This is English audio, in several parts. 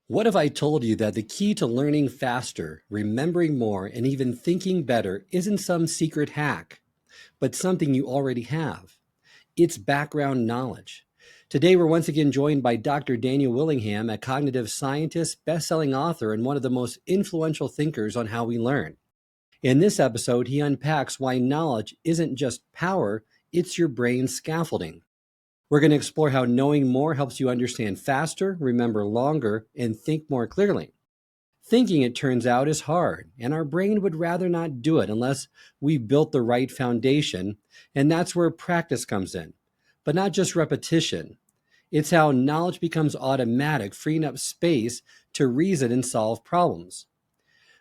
What if I told you that the key to learning faster, remembering more, and even thinking better isn't some secret hack, but something you already have? It's background knowledge. Today, we're once again joined by Dr. Daniel Willingham, a cognitive scientist, best-selling author, and one of the most influential thinkers on how we learn. In this episode, he unpacks why knowledge isn't just power, it's your brain's scaffolding. We're going to explore how knowing more helps you understand faster, remember longer, and think more clearly. Thinking, it turns out, is hard, and our brain would rather not do it unless we built the right foundation, and that's where practice comes in. But not just repetition. It's how knowledge becomes automatic, freeing up space to reason and solve problems.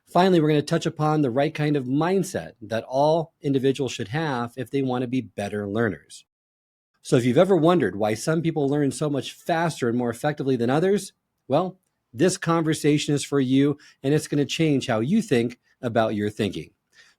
Finally, we're going to touch upon the right kind of mindset that all individuals should have if they want to be better learners. So if you've ever wondered why some people learn so much faster and more effectively than others, well, this conversation is for you, and it's going to change how you think about your thinking.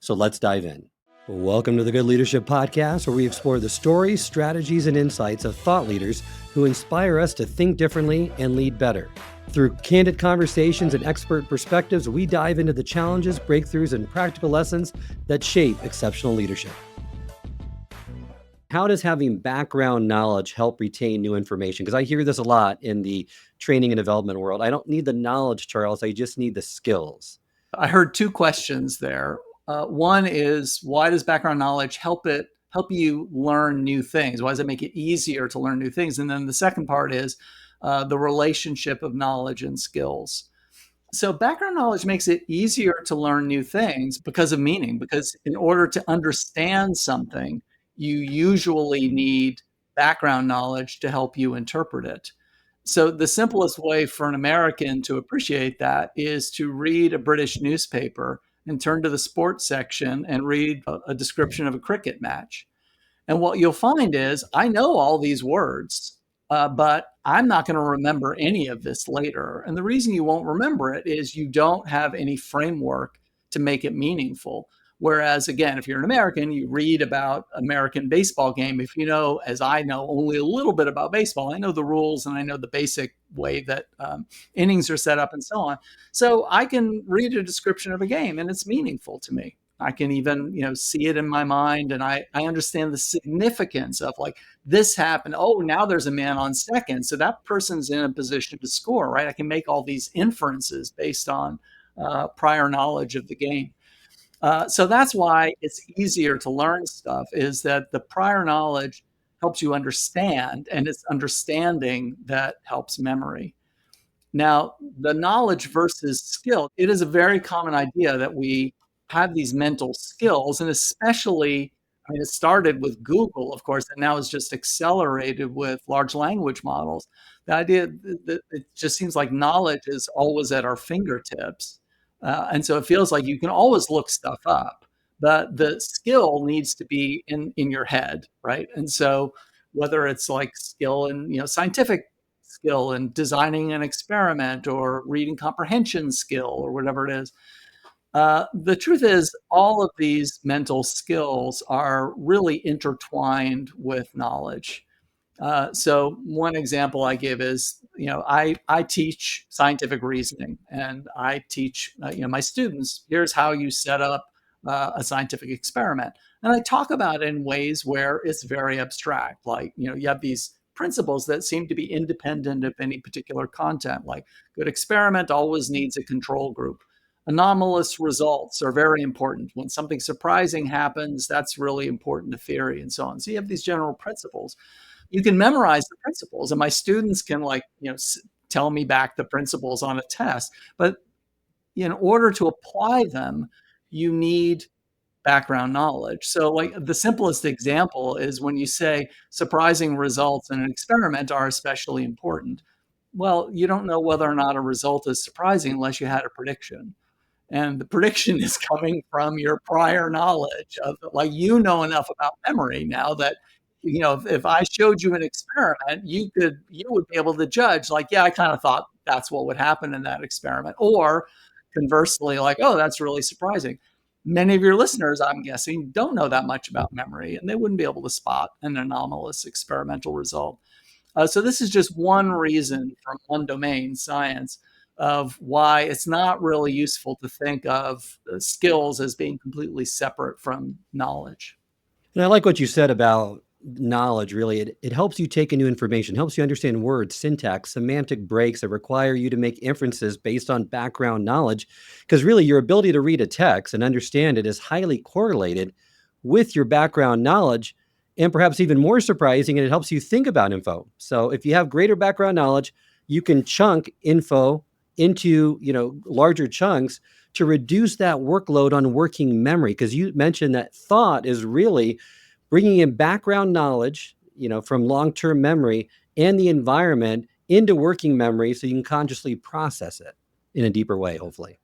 So let's dive in. Welcome to the Good Leadership Podcast, where we explore the stories, strategies, and insights of thought leaders who inspire us to think differently and lead better. Through candid conversations and expert perspectives, we dive into the challenges, breakthroughs, and practical lessons that shape exceptional leadership. How does having background knowledge help retain new information? Because I hear this a lot in the training and development world. I don't need the knowledge, Charles. I just need the skills. I heard two questions there. One is, why does background knowledge help you learn new things? Why does it make it easier to learn new things? And then the second part is the relationship of knowledge and skills. So background knowledge makes it easier to learn new things because of meaning, because in order to understand something, you usually need background knowledge to help you interpret it. So the simplest way for an American to appreciate that is to read a British newspaper and turn to the sports section and read a description of a cricket match. And what you'll find is, I know all these words, but I'm not going to remember any of this later. And the reason you won't remember it is you don't have any framework to make it meaningful. Whereas, again, if you're an American, you read about American baseball game. If you know, as I know, only a little bit about baseball, I know the rules and I know the basic way that innings are set up and so on. So I can read a description of a game and it's meaningful to me. I can even, see it in my mind, and I understand the significance of, like, this happened. Oh, now there's a man on second, so that person's in a position to score, right? I can make all these inferences based on prior knowledge of the game. So that's why it's easier to learn stuff, is that the prior knowledge helps you understand, and it's understanding that helps memory. Now, the knowledge versus skill, it is a very common idea that we have these mental skills, and especially, it started with Google, of course, and now it's just accelerated with large language models. The idea that it just seems like knowledge is always at our fingertips. And so it feels like you can always look stuff up, but the skill needs to be in your head, right? And so whether it's like skill in, scientific skill in designing an experiment, or reading comprehension skill, or whatever it is, the truth is, all of these mental skills are really intertwined with knowledge. So one example I give is, I teach scientific reasoning, and I teach, my students, here's how you set up a scientific experiment. And I talk about it in ways where it's very abstract. Like, you have these principles that seem to be independent of any particular content, like good experiment always needs a control group. Anomalous results are very important. When something surprising happens, that's really important to theory, and so on. So you have these general principles. You can memorize the principles, and my students can, tell me back the principles on a test. But in order to apply them, you need background knowledge. So, like, the simplest example is when you say surprising results in an experiment are especially important. Well, you don't know whether or not a result is surprising unless you had a prediction. And the prediction is coming from your prior knowledge of, like, enough about memory now that, if I showed you an experiment, you would be able to judge, like, yeah, I kind of thought that's what would happen in that experiment. Or conversely, like, oh, that's really surprising. Many of your listeners, I'm guessing, don't know that much about memory, and they wouldn't be able to spot an anomalous experimental result. So this is just one reason from one domain, science, of why it's not really useful to think of skills as being completely separate from knowledge. And I like what you said about knowledge, really. It helps you take in new information, helps you understand words, syntax, semantic breaks that require you to make inferences based on background knowledge. Because really, your ability to read a text and understand it is highly correlated with your background knowledge. And perhaps even more surprising, it helps you think about info. So if you have greater background knowledge, you can chunk info into larger chunks to reduce that workload on working memory. Because you mentioned that thought is really bringing in background knowledge, from long-term memory and the environment into working memory so you can consciously process it in a deeper way, hopefully.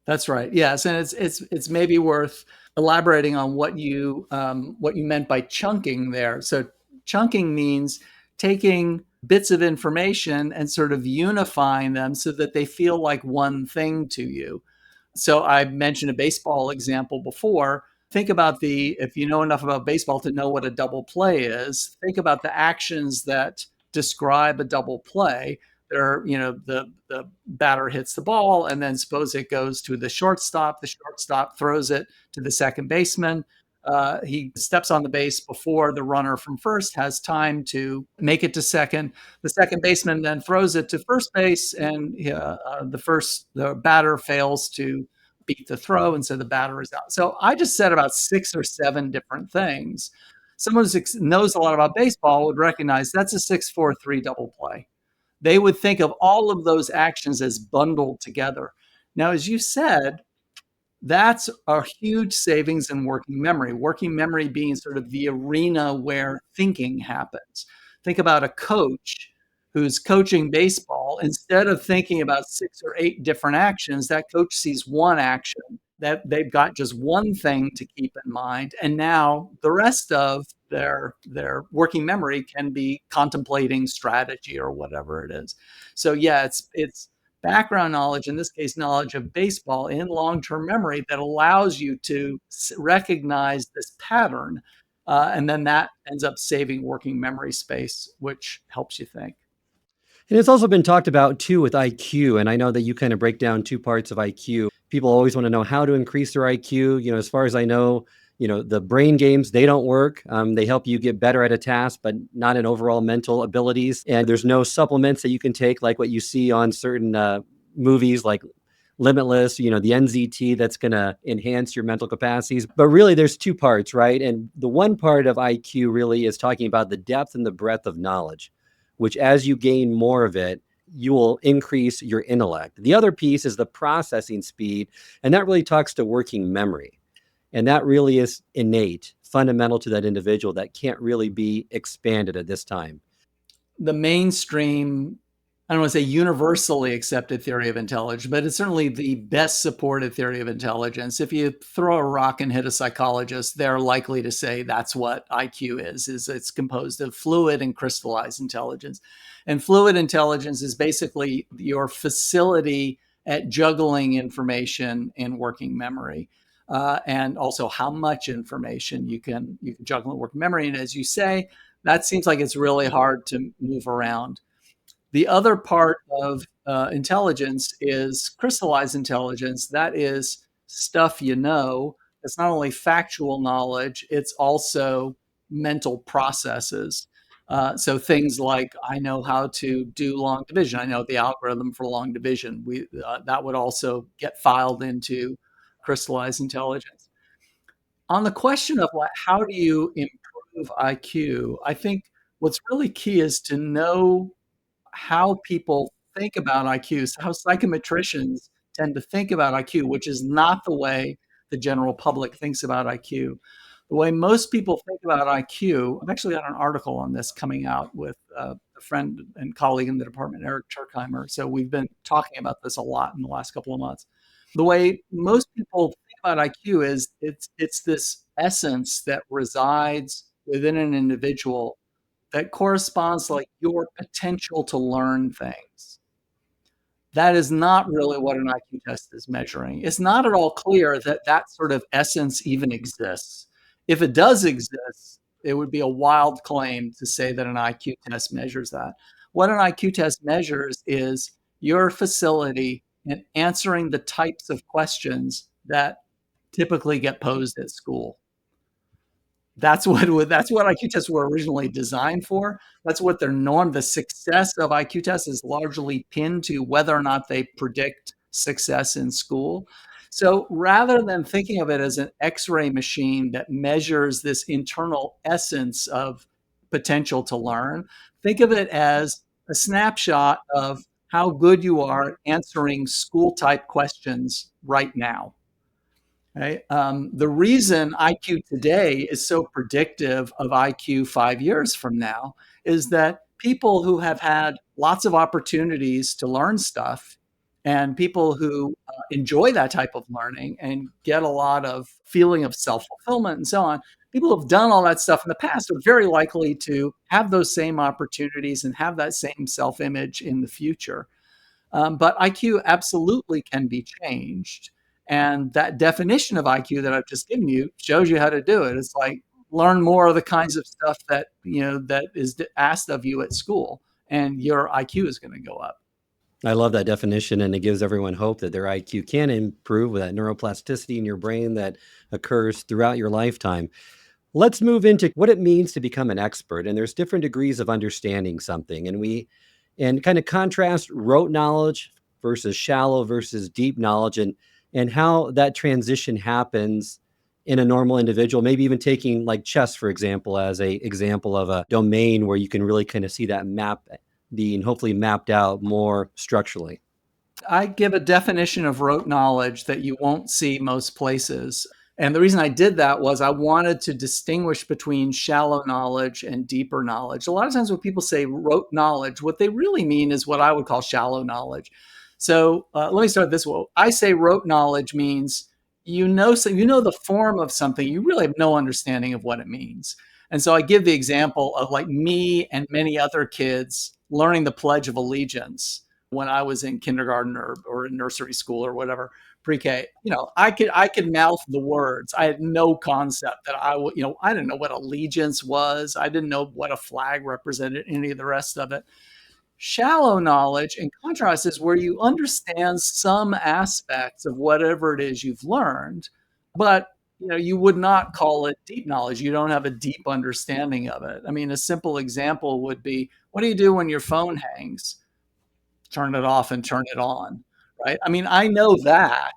That's right. Yes, and it's maybe worth elaborating on what you meant by chunking there. So chunking means taking bits of information and sort of unifying them so that they feel like one thing to you. So I mentioned a baseball example before. Think about if you know enough about baseball to know what a double play is, think about the actions that describe a double play. The batter hits the ball, and then suppose it goes to the shortstop. The shortstop throws it to the second baseman. He steps on the base before the runner from first has time to make it to second. The second baseman then throws it to first base, and the batter fails to beat the throw, and so the batter is out. So I just said about 6 or 7 different things. Someone who knows a lot about baseball would recognize that's a 6-4-3 double play. They would think of all of those actions as bundled together. Now, as you said, that's a huge savings in working memory being sort of the arena where thinking happens. Think about a coach who's coaching baseball. Instead of thinking about 6 or 8 different actions, that coach sees one action, that they've got just one thing to keep in mind. And now the rest of their working memory can be contemplating strategy or whatever it is. So yeah, it's background knowledge, in this case, knowledge of baseball in long-term memory that allows you to recognize this pattern. And then that ends up saving working memory space, which helps you think. And it's also been talked about too with IQ. And I know that you kind of break down two parts of IQ. People always want to know how to increase their IQ. As far as I know, the brain games, they don't work. They help you get better at a task, but not in overall mental abilities. And there's no supplements that you can take like what you see on certain movies like Limitless, the NZT that's going to enhance your mental capacities. But really, there's two parts, right? And the one part of IQ really is talking about the depth and the breadth of knowledge, which as you gain more of it, you will increase your intellect. The other piece is the processing speed, and that really talks to working memory. And that really is innate, fundamental to that individual that can't really be expanded at this time. The mainstream, I don't want to say universally accepted theory of intelligence, but it's certainly the best supported theory of intelligence. If you throw a rock and hit a psychologist, they're likely to say that's what IQ is it's composed of fluid and crystallized intelligence. And fluid intelligence is basically your facility at juggling information in working memory. And also how much information you can juggle in working memory. And as you say, that seems like it's really hard to move around. The other part of intelligence is crystallized intelligence. That is stuff you know. It's not only factual knowledge, it's also mental processes. So things like I know how to do long division. I know the algorithm for long division. That would also get filed into crystallized intelligence. On the question of how do you improve IQ, I think what's really key is to know how people think about IQ, how psychometricians tend to think about IQ, which is not the way the general public thinks about IQ. The way most people think about IQ, I've actually got an article on this coming out with a friend and colleague in the department, Eric Turkheimer. So we've been talking about this a lot in the last couple of months. The way most people think about IQ is it's this essence that resides within an individual that corresponds to like your potential to learn things. That is not really what an IQ test is measuring. It's not at all clear that that sort of essence even exists. If it does exist, it would be a wild claim to say that an IQ test measures that. What an IQ test measures is your facility in answering the types of questions that typically get posed at school. That's what IQ tests were originally designed for. That's what they're known. The success of IQ tests is largely pinned to whether or not they predict success in school. So rather than thinking of it as an X-ray machine that measures this internal essence of potential to learn, think of it as a snapshot of how good you are answering school type questions right now. Right? The reason IQ today is so predictive of IQ 5 years from now is that people who have had lots of opportunities to learn stuff and people who enjoy that type of learning and get a lot of feeling of self-fulfillment and so on, people who've done all that stuff in the past are very likely to have those same opportunities and have that same self-image in the future. But IQ absolutely can be changed. And that definition of IQ that I've just given you shows you how to do it. It's like learn more of the kinds of stuff that that is asked of you at school, and your IQ is going to go up. I love that definition, and it gives everyone hope that their IQ can improve with that neuroplasticity in your brain that occurs throughout your lifetime. Let's move into what it means to become an expert. And there's different degrees of understanding something. And kind of contrast rote knowledge versus shallow versus deep knowledge, and how that transition happens in a normal individual, maybe even taking like chess, for example, as a example of a domain where you can really kind of see that map being hopefully mapped out more structurally. I give a definition of rote knowledge that you won't see most places. And the reason I did that was I wanted to distinguish between shallow knowledge and deeper knowledge. A lot of times when people say rote knowledge, what they really mean is what I would call shallow knowledge. So let me start this way. I say rote knowledge means you know the form of something, you really have no understanding of what it means. And so I give the example of like me and many other kids learning the Pledge of Allegiance when I was in kindergarten or in nursery school or whatever, pre-K. I could mouth the words. I had no concept that I didn't know what allegiance was. I didn't know what a flag represented, any of the rest of it. Shallow knowledge, in contrast, is where you understand some aspects of whatever it is you've learned, but you would not call it deep knowledge. You don't have a deep understanding of it. I mean, a simple example would be, what do you do when your phone hangs? Turn it off and turn it on, right? I mean, I know that,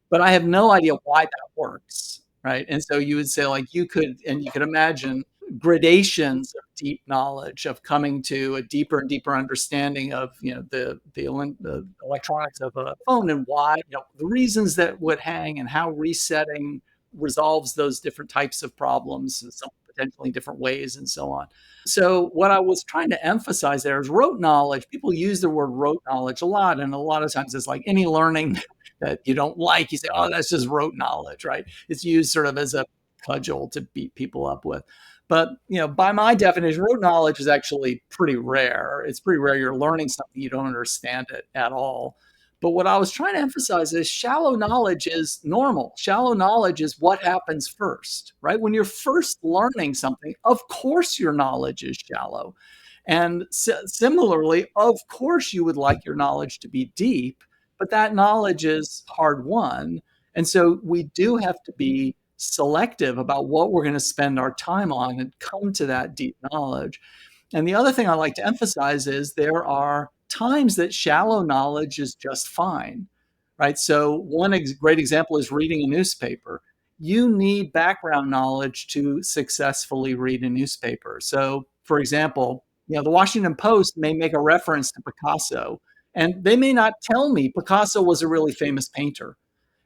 but I have no idea why that works, right? And so you would say, like, you could imagine gradations of deep knowledge, of coming to a deeper and deeper understanding of the electronics of a phone, and why, the reasons that would hang, and how resetting resolves those different types of problems in some potentially different ways, and so on. So what I was trying to emphasize there is rote knowledge. People use the word rote knowledge a lot, and a lot of times it's like any learning that you don't like, you say, "Oh, that's just rote knowledge," right? It's used sort of as a cudgel to beat people up with. But by my definition, rote knowledge is actually pretty rare. It's pretty rare you're learning something you don't understand it at all. But what I was trying to emphasize is shallow knowledge is normal. Shallow knowledge is what happens first, right? When you're first learning something, of course your knowledge is shallow. And similarly, of course you would like your knowledge to be deep, but that knowledge is hard won. And so we do have to be selective about what we're going to spend our time on and come to that deep knowledge. And the other thing I like to emphasize is there are times that shallow knowledge is just fine, right? So one great example is reading a newspaper. You need background knowledge to successfully read a newspaper. So, for example, the Washington Post may make a reference to Picasso, and they may not tell me Picasso was a really famous painter.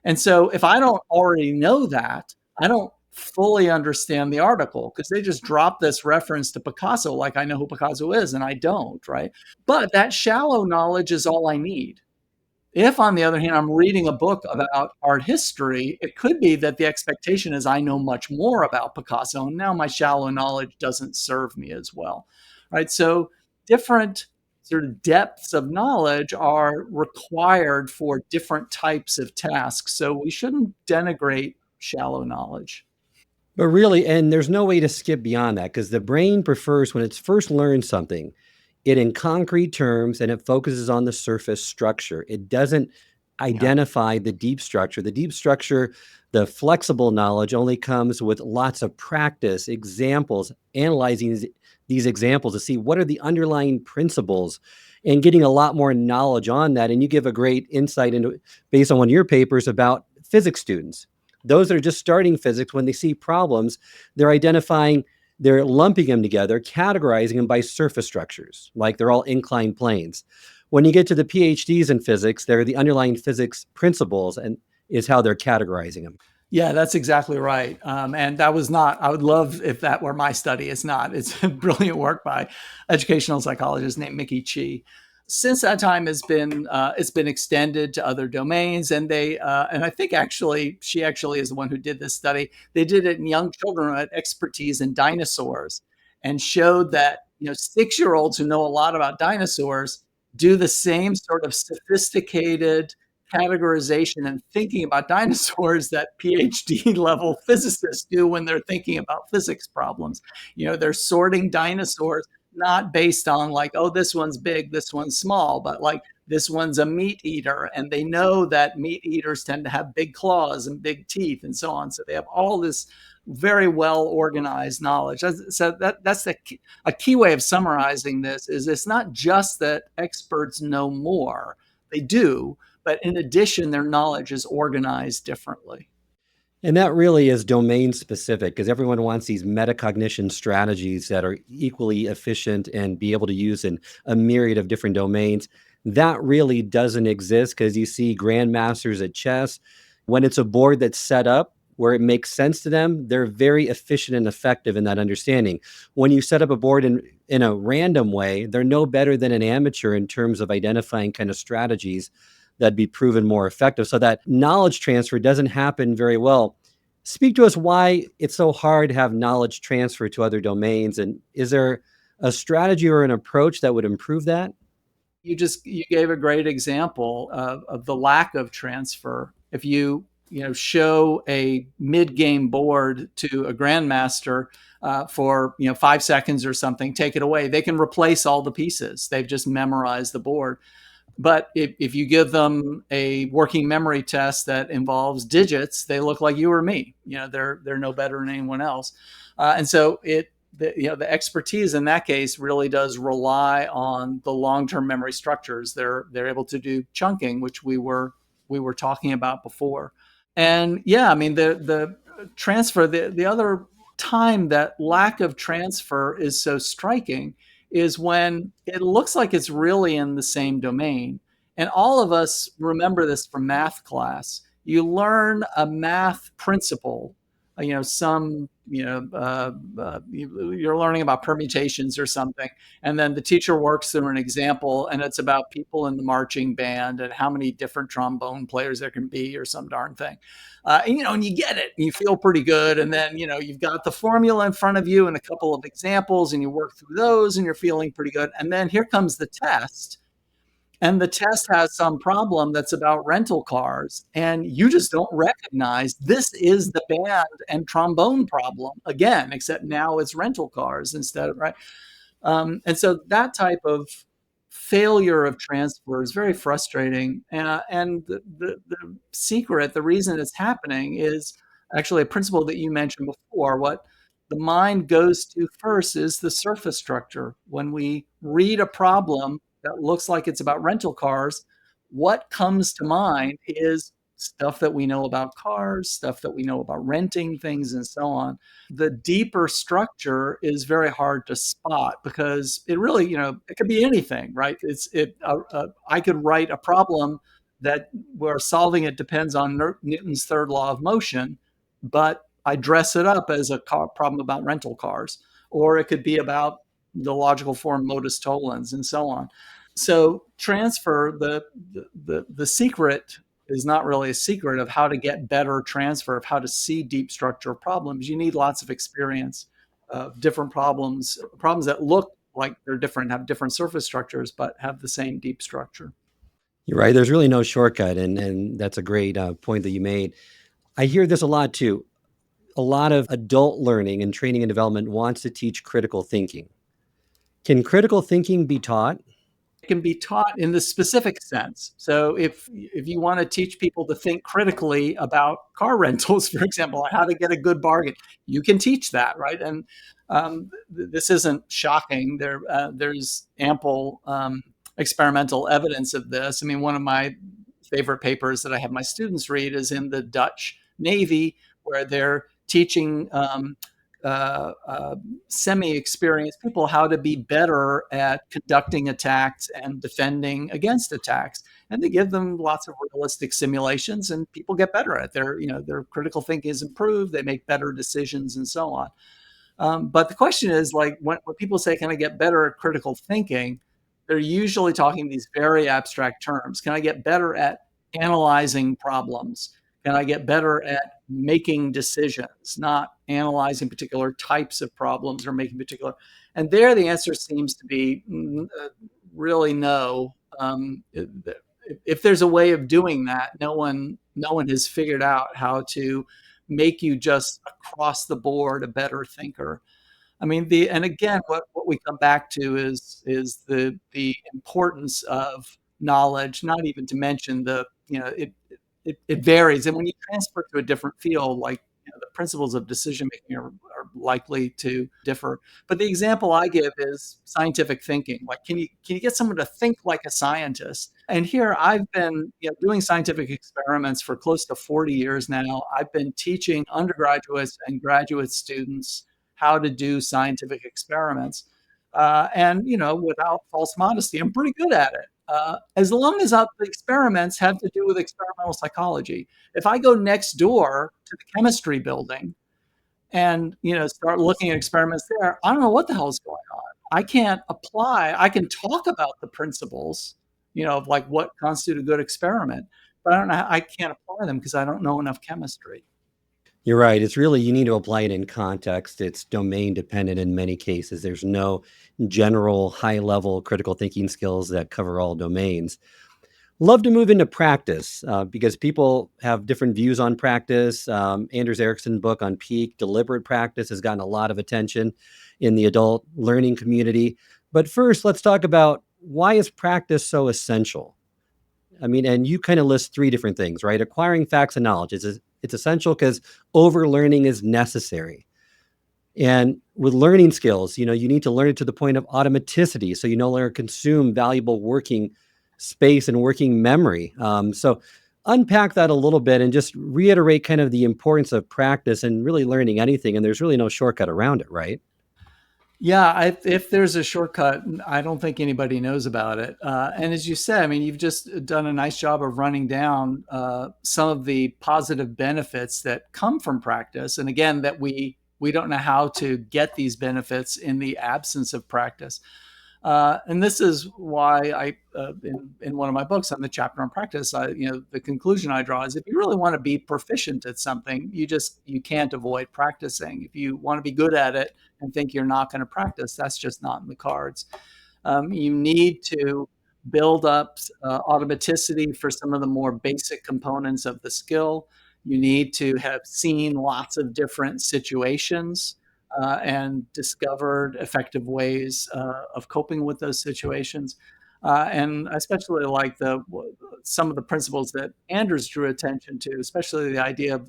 And so if I don't already know that, I don't fully understand the article, because they just drop this reference to Picasso like I know who Picasso is, and I don't, right? But that shallow knowledge is all I need. If, on the other hand, I'm reading a book about art history, it could be that the expectation is I know much more about Picasso, and now my shallow knowledge doesn't serve me as well, right? So different sort of depths of knowledge are required for different types of tasks. So we shouldn't denigrate shallow knowledge. But really, and there's no way to skip beyond that, because the brain prefers when it's first learned something, it in concrete terms and it focuses on the surface structure. It doesn't Yeah. identify the deep structure. The deep structure, the flexible knowledge only comes with lots of practice, examples, analyzing these examples to see what are the underlying principles and getting a lot more knowledge on that. And you give a great insight into, based on one of your papers, about physics students. Those that are just starting physics, when they see problems, they're identifying, they're lumping them together, categorizing them by surface structures, like they're all inclined planes. When you get to the PhDs in physics, they're the underlying physics principles and is how they're categorizing them. Yeah, that's exactly right. And that was not, I would love if that were my study. It's not. It's brilliant work by educational psychologist named Mickey Chi. Since that time it's been extended to other domains, and and I think actually she actually is the one who did this study. They did it in young children who had expertise in dinosaurs, and showed that 6-year-olds who know a lot about dinosaurs do the same sort of sophisticated categorization and thinking about dinosaurs that PhD level physicists do when they're thinking about physics problems. They're sorting dinosaurs not based on like, oh, this one's big, this one's small, but like this one's a meat eater. And they know that meat eaters tend to have big claws and big teeth and so on. So they have all this very well organized knowledge. So that's a key way of summarizing this is it's not just that experts know more, they do, but in addition, their knowledge is organized differently. And that really is domain specific because everyone wants these metacognition strategies that are equally efficient and be able to use in a myriad of different domains. That really doesn't exist because you see grandmasters at chess, when it's a board that's set up where it makes sense to them, they're very efficient and effective in that understanding. When you set up a board in a random way, they're no better than an amateur in terms of identifying kind of strategies that'd be proven more effective. So that knowledge transfer doesn't happen very well. Speak to us why it's so hard to have knowledge transfer to other domains. And is there a strategy or an approach that would improve that? You gave a great example of the lack of transfer. If show a mid game board to a grandmaster for 5 seconds or something, take it away. They can replace all the pieces. They've just memorized the board. But if you give them a working memory test that involves digits, they look like you or me. They're no better than anyone else. And so the expertise in that case really does rely on the long-term memory structures. They're able to do chunking, which we were talking about before. And yeah, I mean the transfer, the other time that lack of transfer is so striking is when it looks like it's really in the same domain. And all of us remember this from math class. You learn a math principle, you're learning about permutations or something. And then the teacher works through an example and it's about people in the marching band and how many different trombone players there can be or some darn thing. And you get it, and you feel pretty good. And then, you've got the formula in front of you and a couple of examples and you work through those and you're feeling pretty good. And then here comes the test. And the test has some problem that's about rental cars, and you just don't recognize this is the band and trombone problem again, except now it's rental cars instead of, right? And so that type of failure of transfer is very frustrating. And the secret, the reason it's happening is actually a principle that you mentioned before. What the mind goes to first is the surface structure. When we read a problem that looks like it's about rental cars, what comes to mind is stuff that we know about cars, stuff that we know about renting things, and so on. The deeper structure is very hard to spot because it really, it could be anything, right? I could write a problem that where solving it depends on Newton's third law of motion, but I dress it up as a problem about rental cars, or it could be about the logical form modus tollens and so on. So transfer, the secret is not really a secret of how to get better transfer, of how to see deep structure problems. You need lots of experience of different problems that look like they're different, have different surface structures, but have the same deep structure. You're right. There's really no shortcut. And that's a great point that you made. I hear this a lot too. A lot of adult learning and training and development wants to teach critical thinking. Can critical thinking be taught? Can be taught in the specific sense. So if you want to teach people to think critically about car rentals, for example, how to get a good bargain, you can teach that, right? And this isn't shocking. There's ample experimental evidence of this. I mean, one of my favorite papers that I have my students read is in the Dutch Navy, where they're teaching semi-experienced people how to be better at conducting attacks and defending against attacks. And they give them lots of realistic simulations, and people get better at it. Their critical thinking is improved. They make better decisions, and so on. But the question is, like, when people say, "Can I get better at critical thinking?" They're usually talking these very abstract terms. Can I get better at analyzing problems? Can I get better at making decisions, not analyzing particular types of problems or making particular? And there, the answer seems to be really no. If there's a way of doing that, no one has figured out how to make you just across the board a better thinker. I mean, and again, what we come back to is the importance of knowledge. Not even to mention it varies, and when you transfer to a different field, like the principles of decision making are likely to differ. But the example I give is scientific thinking. Like, can you get someone to think like a scientist? And here I've been doing scientific experiments for close to 40 years now. I've been teaching undergraduates and graduate students how to do scientific experiments. And without false modesty, I'm pretty good at it. As long as the experiments have to do with experimental psychology. If I go next door to the chemistry building and start looking at experiments there, I don't know what the hell is going on. I can't apply. I can talk about the principles, of like what constitute a good experiment, but I don't know. I can't apply them because I don't know enough chemistry. You're right. It's really, you need to apply it in context. It's domain dependent in many cases. There's no general high level critical thinking skills that cover all domains. Love to move into practice because people have different views on practice. Anders Ericsson's book on peak deliberate practice has gotten a lot of attention in the adult learning community. But first, let's talk about, why is practice so essential? I mean, and you kind of list three different things, right? Acquiring facts and knowledge is, it's essential because overlearning is necessary. And with learning skills, you need to learn it to the point of automaticity, so you no longer consume valuable working space and working memory. So unpack that a little bit and just reiterate kind of the importance of practice and really learning anything. And there's really no shortcut around it, right? Yeah, if there's a shortcut, I don't think anybody knows about it. And as you said, I mean, you've just done a nice job of running down some of the positive benefits that come from practice. And again, that we don't know how to get these benefits in the absence of practice. And this is why in one of my books on the chapter on practice, the conclusion I draw is, if you really want to be proficient at something, you can't avoid practicing. If you want to be good at it and think you're not going to practice, that's just not in the cards. You need to build up automaticity for some of the more basic components of the skill. You need to have seen lots of different situations and discovered effective ways of coping with those situations. And I especially like some of the principles that Anders drew attention to, especially the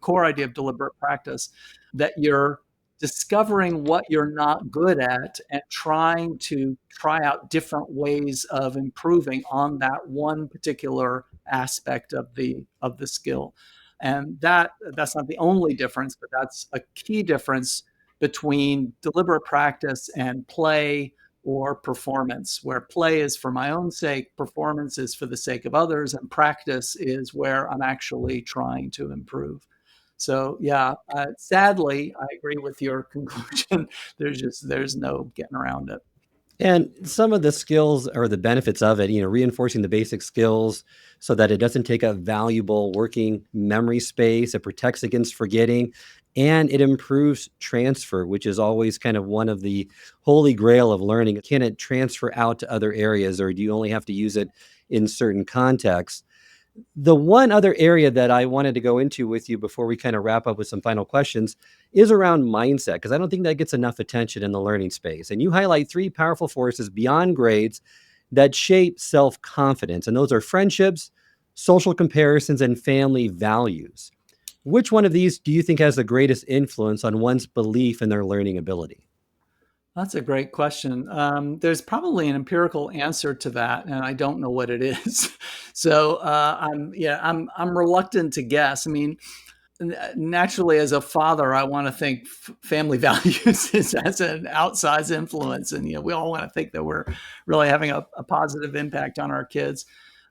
core idea of deliberate practice, that you're discovering what you're not good at and trying to try out different ways of improving on that one particular aspect of the skill. And that's not the only difference, but that's a key difference between deliberate practice and play or performance, where play is for my own sake, performance is for the sake of others, and practice is where I'm actually trying to improve. So yeah, sadly, I agree with your conclusion. There's no getting around it. And some of the skills or the benefits of it, reinforcing the basic skills so that it doesn't take up valuable working memory space, it protects against forgetting, and it improves transfer, which is always kind of one of the holy grail of learning. Can it transfer out to other areas, or do you only have to use it in certain contexts? The one other area that I wanted to go into with you before we kind of wrap up with some final questions is around mindset, because I don't think that gets enough attention in the learning space. And you highlight three powerful forces beyond grades that shape self confidence, and those are friendships, social comparisons, and family values. Which one of these do you think has the greatest influence on one's belief in their learning ability? That's a great question. There's probably an empirical answer to that, and I don't know what it is. So I'm reluctant to guess. I mean, naturally, as a father, I want to think family values is as an outsized influence, and we all want to think that we're really having a positive impact on our kids.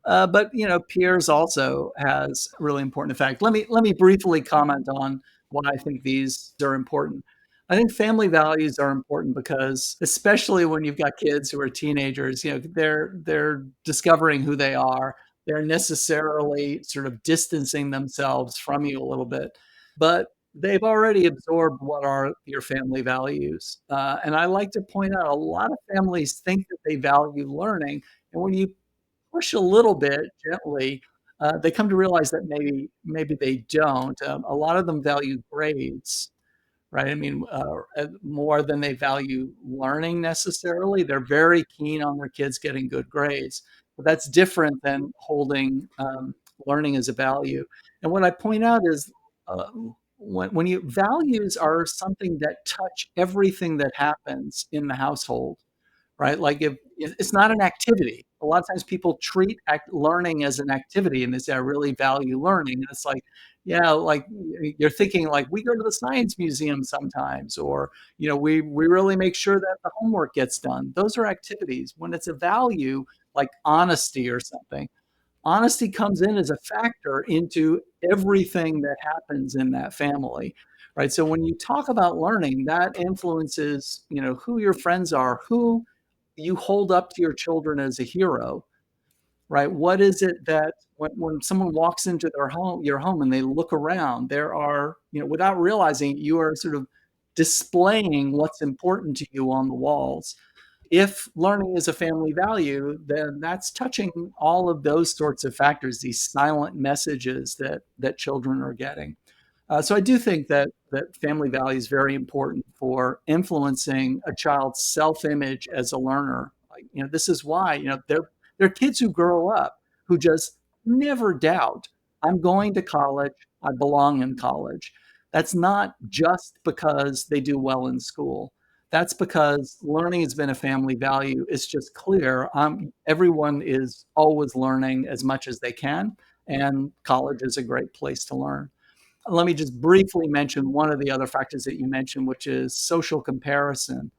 But peers also has a really important effect. Let me briefly comment on why I think these are important. I think family values are important because, especially when you've got kids who are teenagers, they're discovering who they are. They're necessarily sort of distancing themselves from you a little bit, but they've already absorbed what are your family values. And I like to point out a lot of families think that they value learning, and when you push a little bit gently, they come to realize that maybe they don't. A lot of them value grades, right? I mean, more than they value learning necessarily. They're very keen on their kids getting good grades, but that's different than holding learning as a value. And what I point out is when you values are something that touch everything that happens in the household, right? Like if it's not an activity. A lot of times people treat learning as an activity and they say, I really value learning. And it's like, yeah, like you're thinking like we go to the science museum sometimes, or, we really make sure that the homework gets done. Those are activities. When it's a value like honesty or something, honesty comes in as a factor into everything that happens in that family, right? So when you talk about learning, that influences who your friends are, who you hold up to your children as a hero, right? What is it that when someone walks into your home and they look around, there are, without realizing, you are sort of displaying what's important to you on the walls. If learning is a family value, then that's touching all of those sorts of factors, these silent messages that children are getting. So I do think that family value is very important for influencing a child's self-image as a learner. Like, this is why, there are kids who grow up who just never doubt, I'm going to college, I belong in college. That's not just because they do well in school. That's because learning has been a family value. It's just clear. Everyone is always learning as much as they can, and college is a great place to learn. Let me just briefly mention one of the other factors that you mentioned, which is social comparison,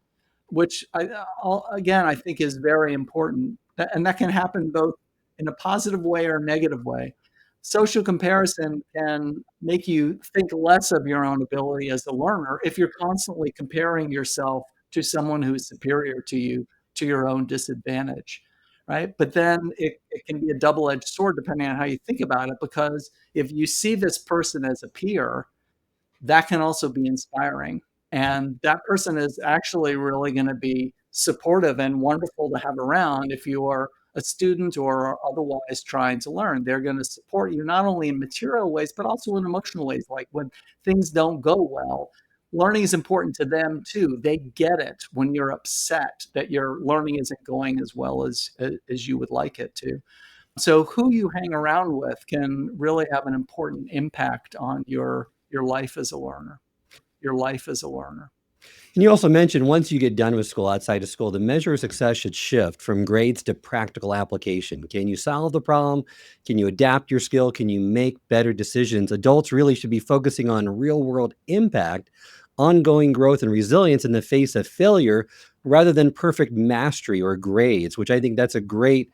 which again, I think is very important. And that can happen both in a positive way or a negative way. Social comparison can make you think less of your own ability as a learner if you're constantly comparing yourself to someone who's superior to you, to your own disadvantage, right? But then it can be a double-edged sword depending on how you think about it, because if you see this person as a peer, that can also be inspiring. And that person is actually really going to be supportive and wonderful to have around if you are a student or otherwise trying to learn. They're going to support you not only in material ways, but also in emotional ways. Like when things don't go well, learning is important to them too. They get it when you're upset that your learning isn't going as well as you would like it to. So who you hang around with can really have an important impact on your life as a learner. Your life as a learner. And you also mentioned once you get done with school, outside of school, the measure of success should shift from grades to practical application. Can you solve the problem? Can you adapt your skill? Can you make better decisions? Adults really should be focusing on real world impact, ongoing growth, and resilience in the face of failure rather than perfect mastery or grades, which I think that's a great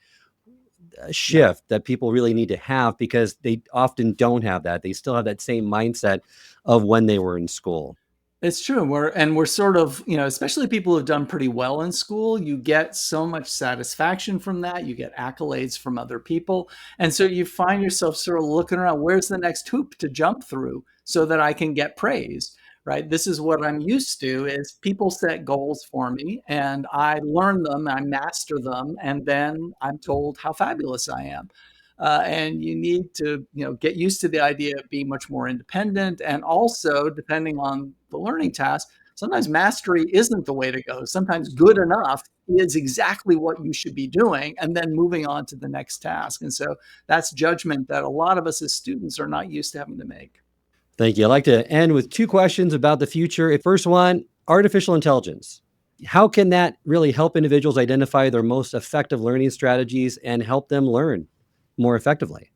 Yeah. shift that people really need to have because they often don't have that. They still have that same mindset of when they were in school. It's true. We're sort of, especially people who've done pretty well in school, you get so much satisfaction from that. You get accolades from other people. And so you find yourself sort of looking around, where's the next hoop to jump through so that I can get praise, right? This is what I'm used to is people set goals for me and I learn them, I master them, and then I'm told how fabulous I am. And you need to, get used to the idea of being much more independent. And also, depending on the learning task, sometimes mastery isn't the way to go. Sometimes good enough is exactly what you should be doing, and then moving on to the next task. And so that's judgment that a lot of us as students are not used to having to make. Thank you. I'd like to end with two questions about the future. First one, artificial intelligence. How can that really help individuals identify their most effective learning strategies and help them learn more effectively?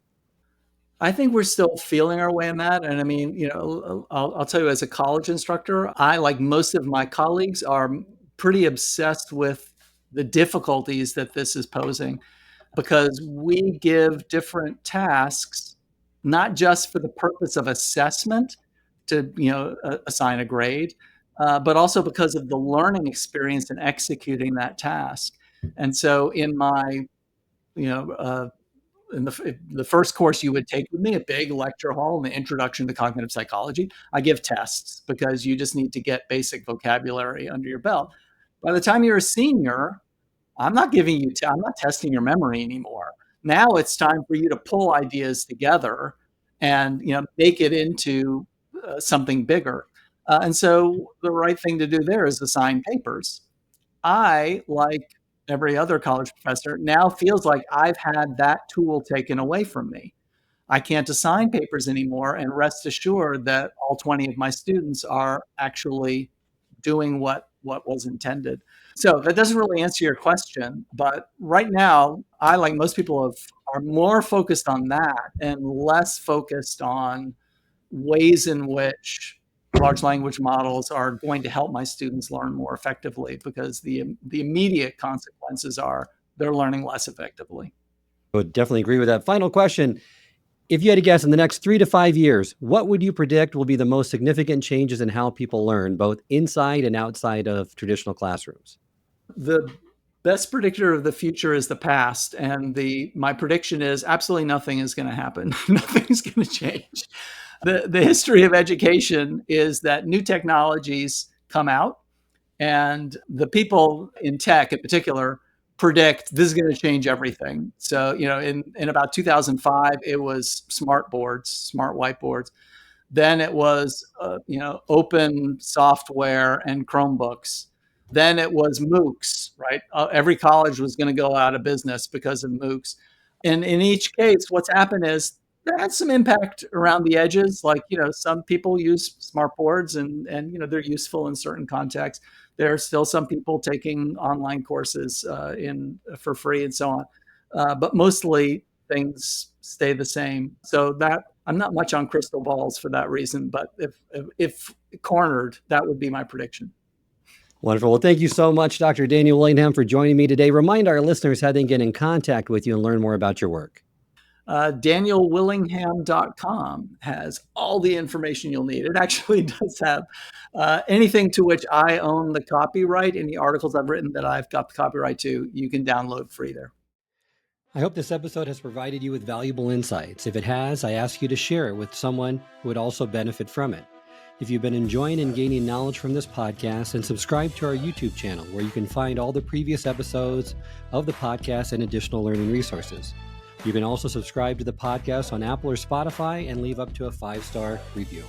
I think we're still feeling our way in that. And I mean, I'll tell you, as a college instructor, I, like most of my colleagues, are pretty obsessed with the difficulties that this is posing, because we give different tasks, not just for the purpose of assessment to, assign a grade, but also because of the learning experience in executing that task. And so in my, you know, in the first course you would take with me, a big lecture hall in the introduction to cognitive psychology, I give tests because you just need to get basic vocabulary under your belt. By the time you're a senior, I'm not testing your memory anymore. Now it's time for you to pull ideas together and, make it into something bigger. And so the right thing to do there is assign papers. I, like every other college professor, now feels like I've had that tool taken away from me. I can't assign papers anymore, and rest assured that all 20 of my students are actually doing what was intended. So that doesn't really answer your question, but right now, I, like most people, are more focused on that and less focused on ways in which large language models are going to help my students learn more effectively, because the immediate consequences are they're learning less effectively. I would definitely agree with that. Final question. If you had to guess in the next 3 to 5 years, what would you predict will be the most significant changes in how people learn, both inside and outside of traditional classrooms? The best predictor of the future is the past, and my prediction is absolutely nothing is going to happen. Nothing's going to change. The history of education is that new technologies come out, and the people in tech in particular predict this is going to change everything. So, in about 2005, it was smart boards, smart whiteboards. Then it was, open software and Chromebooks. Then it was MOOCs, right? Every college was going to go out of business because of MOOCs. And in each case, what's happened is there had some impact around the edges. Like, some people use smart boards, and they're useful in certain contexts. There are still some people taking online courses for free and so on. But mostly things stay the same. So that I'm not much on crystal balls for that reason. But if cornered, that would be my prediction. Wonderful. Well, thank you so much, Dr. Daniel Willingham, for joining me today. Remind our listeners how they can get in contact with you and learn more about your work. DanielWillingham.com has all the information you'll need. It actually does have anything to which I own the copyright. Any articles I've written that I've got the copyright to, you can download free there. I hope this episode has provided you with valuable insights. If it has, I ask you to share it with someone who would also benefit from it. If you've been enjoying and gaining knowledge from this podcast, then subscribe to our YouTube channel, where you can find all the previous episodes of the podcast and additional learning resources. You can also subscribe to the podcast on Apple or Spotify and leave up to a 5-star review.